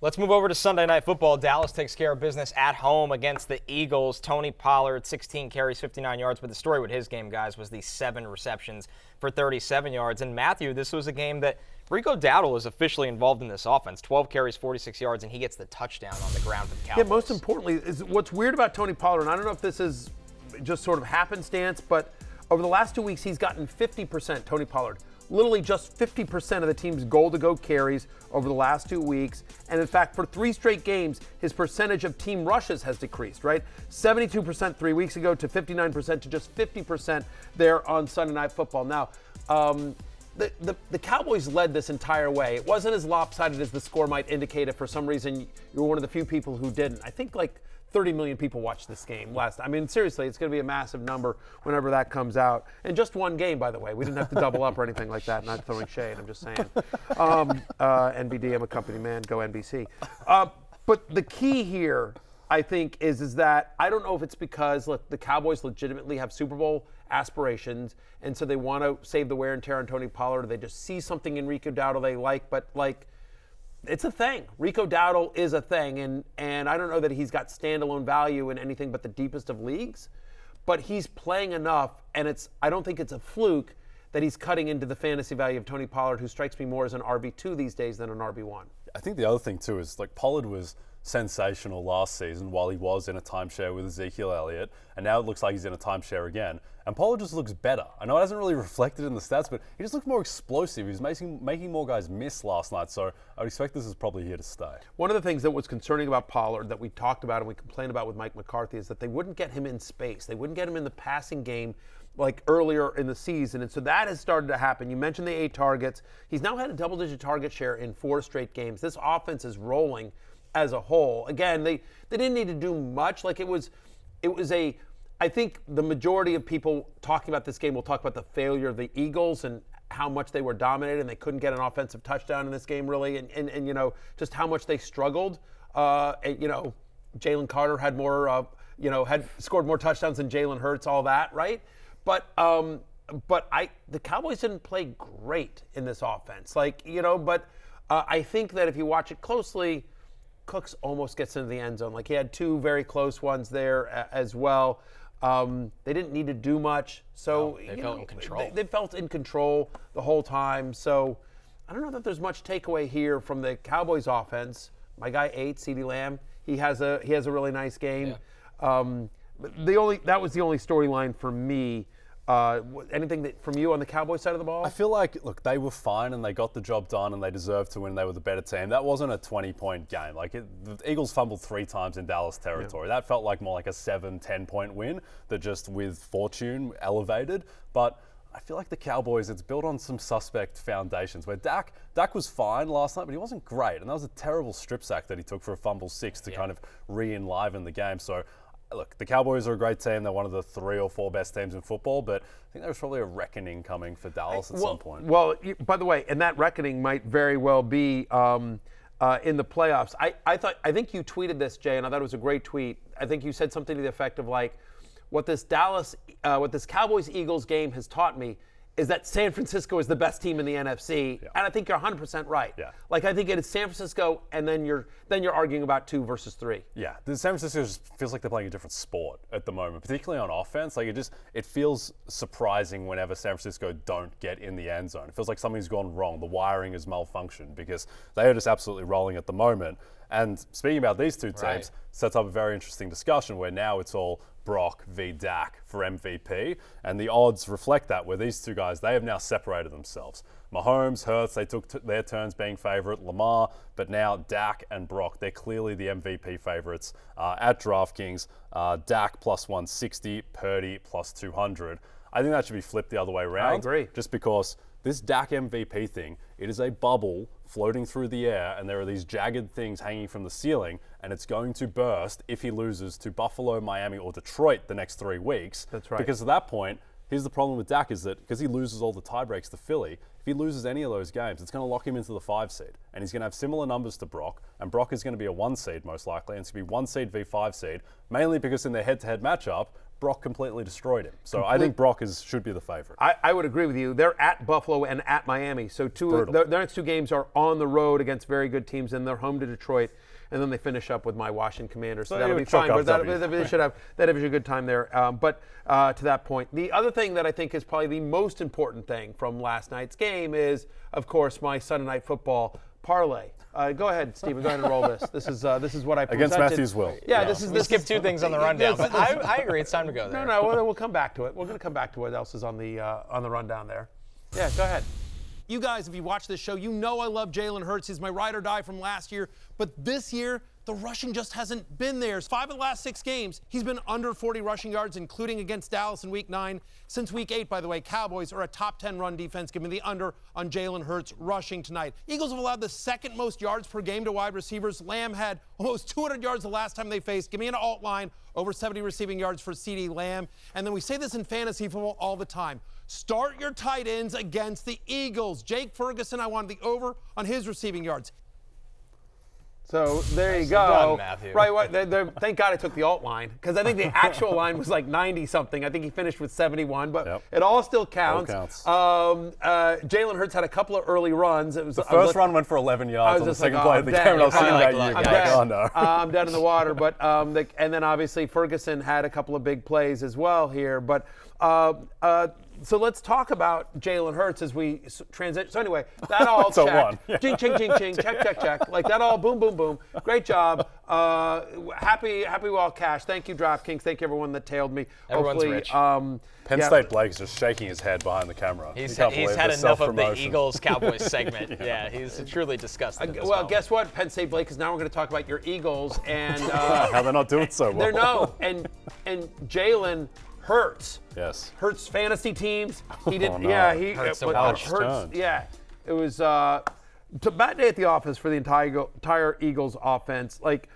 Let's move over to Sunday Night Football. Dallas takes care of business at home against the Eagles. Tony Pollard, 16 carries, 59 yards. But the story with his game, guys, was the 7 receptions for 37 yards. And Matthew, this was a game that Rico Dowdle is officially involved in this offense. 12 carries, 46 yards, and he gets the touchdown on the ground for the Cowboys. Yeah, most importantly, is what's weird about Tony Pollard, and I don't know if this is just sort of happenstance, but over the last 2 weeks, he's gotten 50%, Tony Pollard. Literally just 50% of the team's goal-to-go carries over the last 2 weeks. And in fact, for 3 straight games, his percentage of team rushes has decreased, right? 72% 3 weeks ago to 59% to just 50% there on Sunday Night Football. Now, the Cowboys led this entire way. It wasn't as lopsided as the score might indicate. If for some reason you were one of the few people who didn't. I think like 30 million people watched this game last time. I mean, seriously, it's going to be a massive number whenever that comes out. And just one game, by the way. We didn't have to double up or anything like that. Not throwing shade, I'm just saying. NBD, I'm a company man. Go NBC. But the key here, I think, is that I don't know if it's because, look, the Cowboys legitimately have Super Bowl aspirations, and so they want to save the wear and tear on Tony Pollard, or they just see something in Rico Dowdle they like, but, like, it's a thing. Rico Dowdle is a thing, and I don't know that he's got standalone value in anything but the deepest of leagues, but he's playing enough, and I don't think it's a fluke that he's cutting into the fantasy value of Tony Pollard, who strikes me more as an RB2 these days than an RB1. I think the other thing, too, is like Pollard was sensational last season while he was in a timeshare with Ezekiel Elliott, and now it looks like he's in a timeshare again. And Pollard just looks better. I know it hasn't really reflected in the stats, but he just looks more explosive. He's making more guys miss last night, so I would expect this is probably here to stay. One of the things that was concerning about Pollard that we talked about and we complained about with Mike McCarthy is that they wouldn't get him in space. They wouldn't get him in the passing game like earlier in the season, and so that has started to happen. You mentioned the 8 targets. He's now had a double-digit target share in 4 straight games. This offense is rolling as a whole. Again, they didn't need to do much. Like it was I think the majority of people talking about this game will talk about the failure of the Eagles and how much they were dominated and they couldn't get an offensive touchdown in this game really, and you know, just how much they struggled. You know, Jalen Carter had more, had scored more touchdowns than Jalen Hurts, all that, right? But the Cowboys didn't play great in this offense. But I think that if you watch it closely, Cooks almost gets into the end zone. Like he had 2 very close ones there as well. They didn't need to do much. So they felt in control. They felt in control the whole time. So I don't know that there's much takeaway here from the Cowboys offense. My guy 8, CeeDee Lamb, he has a really nice game. Yeah. That was the only storyline for me. Anything from you on the Cowboys side of the ball? I feel like, look, they were fine and they got the job done and they deserved to win. They were the better team. That wasn't a 20-point game. The Eagles fumbled 3 times in Dallas territory. Yeah. That felt like more like a 7-10-point win that just with fortune elevated. But I feel like the Cowboys, it's built on some suspect foundations where Dak was fine last night, but he wasn't great. And that was a terrible strip sack that he took for a fumble 6 to kind of re-enliven the game. So look, the Cowboys are a great team. They're one of the 3 or 4 best teams in football, but I think there's probably a reckoning coming for Dallas at some point. Well, by the way, and that reckoning might very well be in the playoffs. I think you tweeted this, Jay, and I thought it was a great tweet. I think you said something to the effect of like, what this Cowboys-Eagles game has taught me is that San Francisco is the best team in the NFC, and I think you're 100% right. Yeah. Like I think it is San Francisco, and then you're arguing about 2 versus 3. Yeah, the San Francisco just feels like they're playing a different sport at the moment, particularly on offense. Like it feels surprising whenever San Francisco don't get in the end zone. It feels like something's gone wrong. The wiring is malfunctioned because they are just absolutely rolling at the moment. And speaking about these 2 teams, sets up a very interesting discussion where now it's all Brock v. Dak for MVP, and the odds reflect that, where these 2 guys, they have now separated themselves. Mahomes, Hurts, they took their turns being favorite, Lamar, but now Dak and Brock, they're clearly the MVP favorites at DraftKings. Dak plus 160, Purdy plus 200. I think that should be flipped the other way around. I agree. Just because this Dak MVP thing, it is a bubble floating through the air, and there are these jagged things hanging from the ceiling, and it's going to burst if he loses to Buffalo, Miami, or Detroit the next 3 weeks. That's right. Because at that point, here's the problem with Dak is that because he loses all the tie breaks to Philly, if he loses any of those games, it's going to lock him into the 5 seed. And he's going to have similar numbers to Brock, and Brock is going to be a 1 seed most likely, and it's going to be 1 seed v 5 seed, mainly because in their head-to-head matchup, Brock completely destroyed him. So I think Brock should be the favorite. I would agree with you. They're at Buffalo and at Miami. So their next two games are on the road against very good teams, and they're home to Detroit. And then they finish up with my Washington Commanders. So that'll be fine. But they should have a good time there. But to that point, the other thing that I think is probably the most important thing from last night's game is, of course, my Sunday Night Football parlay. Go ahead, Stephen. Go ahead and roll this. This is what I presented. Against Matthew's will. Yeah, we skipped two things on the rundown, but I agree. It's time to go there. No, we'll come back to it. We're going to come back to what else is on the rundown there. Yeah, go ahead. You guys, if you watch this show, you know I love Jalen Hurts. He's my ride or die from last year. But this year, the rushing just hasn't been there. 5 of the last 6 games, he's been under 40 rushing yards, including against Dallas in Week 9. Since Week 8, by the way, Cowboys are a top 10 run defense. Give me the under on Jalen Hurts rushing tonight. Eagles have allowed the second most yards per game to wide receivers. Lamb had almost 200 yards the last time they faced. Give me an alt line, over 70 receiving yards for CeeDee Lamb. And then we say this in fantasy football all the time. Start your tight ends against the Eagles. Jake Ferguson, I wanted the over on his receiving yards. So there you go. Done, Matthew. Right. Thank God I took the alt line, because I think the actual line was like 90-something. I think he finished with 71, but it all still counts. Jalen Hurts had a couple of early runs. The first run went for 11 yards on the second play of the game, and I was sitting back here I'm dead in the water. But and then obviously Ferguson had a couple of big plays as well here. But so let's talk about Jalen Hurts as we transition. So anyway, that all checked. Ching, ching, ching, ching. Check. Like that all boom, boom, boom. Great job. Happy well cash. Thank you, DraftKings. Thank you, everyone that tailed me. Everyone's rich. Penn State Blake's just shaking his head behind the camera. He's had enough of the Eagles Cowboys segment. Yeah, he's truly disgusted. Well, guess what, Penn State Blake, because now we're going to talk about your Eagles and how they're not doing so well. And Jalen Hurts. Yes. Hurts fantasy teams. He did. Hurts. Yeah. It was a bad day at the office for the entire Eagles offense. Like,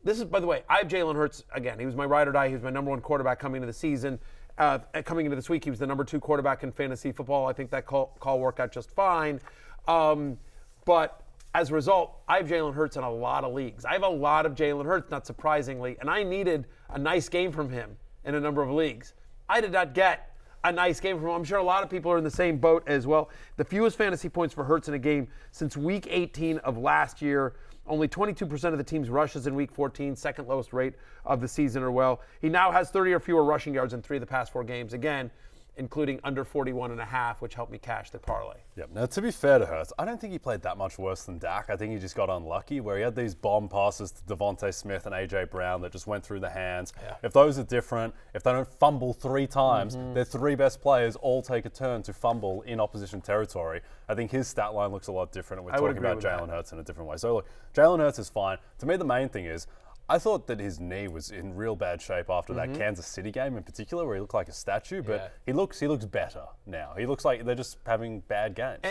this is, by the way, I have Jalen Hurts again. He was my ride or die. He was my number 1 quarterback coming into the season. Coming into this week, he was the number 2 quarterback in fantasy football. I think that call worked out just fine. But as a result, I have Jalen Hurts in a lot of leagues. I have a lot of Jalen Hurts, not surprisingly, and I needed a nice game from him in a number of leagues. I did not get a nice game from him. I'm sure a lot of people are in the same boat as well. The fewest fantasy points for Hurts in a game since Week 18 of last year. Only 22% of the team's rushes in Week 14, second lowest rate of the season or well. He now has 30 or fewer rushing yards in 3 of the past 4 games, again, including under 41.5, which helped me cash the parlay. Yep. Now, to be fair to Hurts, I don't think he played that much worse than Dak. I think he just got unlucky where he had these bomb passes to Devontae Smith and A.J. Brown that just went through the hands. Yeah. If those are different, if they don't fumble 3 times, their 3 best players all take a turn to fumble in opposition territory. I think his stat line looks a lot different, and we're talking about Jalen Hurts in a different way. So, look, Jalen Hurts is fine. To me, the main thing is, I thought that his knee was in real bad shape after that Kansas City game in particular, where he looked like a statue. But he looks better now. He looks like they're just having bad games.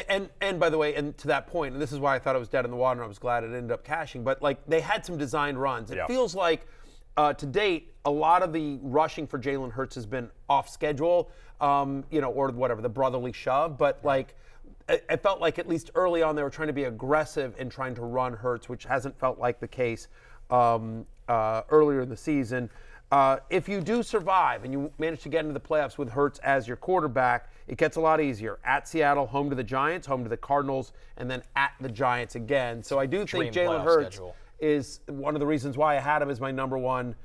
And by the way, and to that point, and this is why I thought it was dead in the water, and I was glad it ended up cashing. But like they had some designed runs. It feels like to date a lot of the rushing for Jalen Hurts has been off schedule, or whatever, the brotherly shove. But like it felt like at least early on they were trying to be aggressive in trying to run Hurts, which hasn't felt like the case earlier in the season. If you do survive and you manage to get into the playoffs with Hurts as your quarterback, it gets a lot easier. At Seattle, home to the Giants, home to the Cardinals, and then at the Giants again. So I do think Jalen Hurts is one of the reasons why I had him as my number 1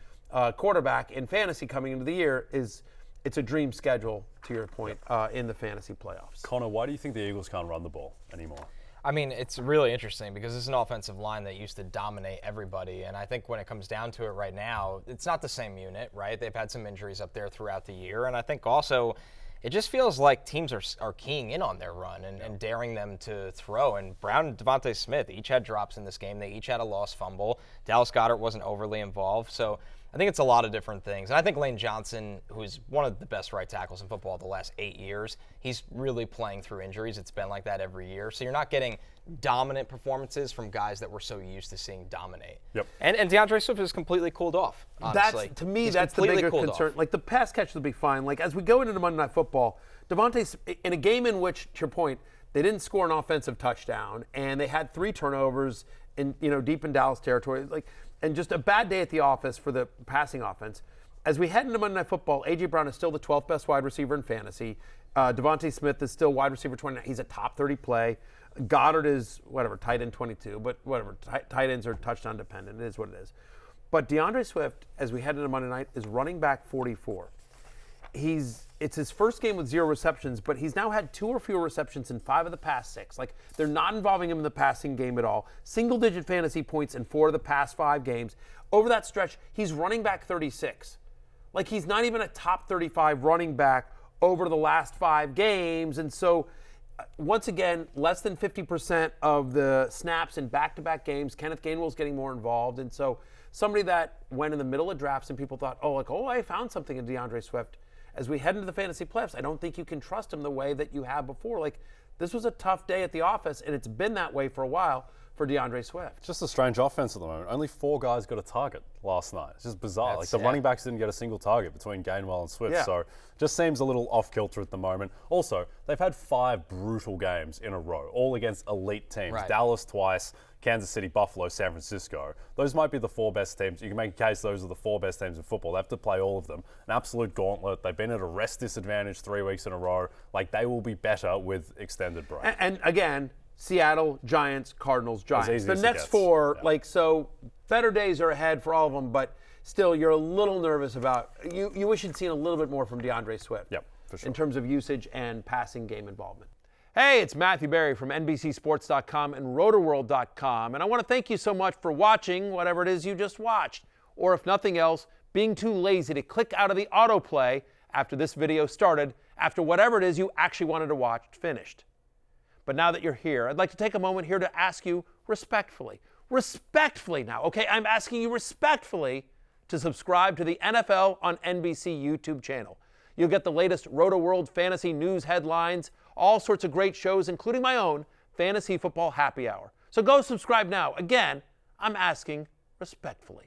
quarterback in fantasy coming into the year. Is it's a dream schedule, to your point, in the fantasy playoffs. Connor, why do you think the Eagles can't run the ball anymore? I mean, it's really interesting because it's an offensive line that used to dominate everybody. And I think when it comes down to it right now, it's not the same unit, right? They've had some injuries up there throughout the year. And I think also it just feels like teams are keying in on their run and daring them to throw. And Brown and Devontae Smith each had drops in this game. They each had a lost fumble. Dallas Goedert wasn't overly involved. So I think it's a lot of different things. And I think Lane Johnson, who's one of the best right tackles in football the last 8 years, he's really playing through injuries. It's been like that every year. So you're not getting dominant performances from guys that we're so used to seeing dominate. Yep. And DeAndre Swift has completely cooled off, honestly. To me, that's the bigger concern. Like, the pass catch will be fine. Like, as we go into Monday Night Football, Devontae, in a game in which, to your point, they didn't score an offensive touchdown, and they had 3 turnovers in, deep in Dallas territory. Like, and just a bad day at the office for the passing offense. as we head into Monday Night Football, A.J. Brown is still the 12th best wide receiver in fantasy. Devontae Smith is still wide receiver 29. He's a top 30 play. Goddard is, tight end 22, but whatever. Tight ends are touchdown dependent. It is what it is. But DeAndre Swift, as we head into Monday night, is running back 44. It's his first game with 0 receptions, but he's now had 2 or fewer receptions in 5 of the past 6. Like, they're not involving him in the passing game at all. Single-digit fantasy points in 4 of the past 5 games. Over that stretch, he's running back 36. Like, he's not even a top 35 running back over the last 5 games. And so, once again, less than 50% of the snaps in back-to-back games. Kenneth Gainwell's getting more involved. And so, somebody that went in the middle of drafts and people thought, I found something in DeAndre Swift. As we head into the fantasy playoffs, I don't think you can trust him the way that you have before. Like, this was a tough day at the office, and it's been that way for a while for DeAndre Swift. Just a strange offense at the moment. Only 4 guys got a target last night. It's just bizarre. The running backs didn't get a single target between Gainwell and Swift. Yeah. So just seems a little off kilter at the moment. Also, they've had 5 brutal games in a row, all against elite teams. Right. Dallas twice, Kansas City, Buffalo, San Francisco. Those might be the 4 best teams. You can make a case those are the 4 best teams in football. They have to play all of them. An absolute gauntlet. They've been at a rest disadvantage 3 weeks in a row. Like, they will be better with extended break. And again, Seattle, Giants, Cardinals, Giants. The as it next gets. 4, Yeah. so better days are ahead for all of them, but still, you're a little nervous about, you wish you'd seen a little bit more from DeAndre Swift. Yep, for sure. In terms of usage and passing game involvement. Hey, it's Matthew Berry from NBCSports.com and RotorWorld.com, and I want to thank you so much for watching whatever it is you just watched, or if nothing else, being too lazy to click out of the autoplay after this video started, after whatever it is you actually wanted to watch finished. But now that you're here, I'd like to take a moment here to ask you respectfully now, okay? I'm asking you respectfully to subscribe to the NFL on NBC YouTube channel. You'll get the latest Roto-World fantasy news headlines, all sorts of great shows, including my own Fantasy Football Happy Hour. So go subscribe now. Again, I'm asking respectfully.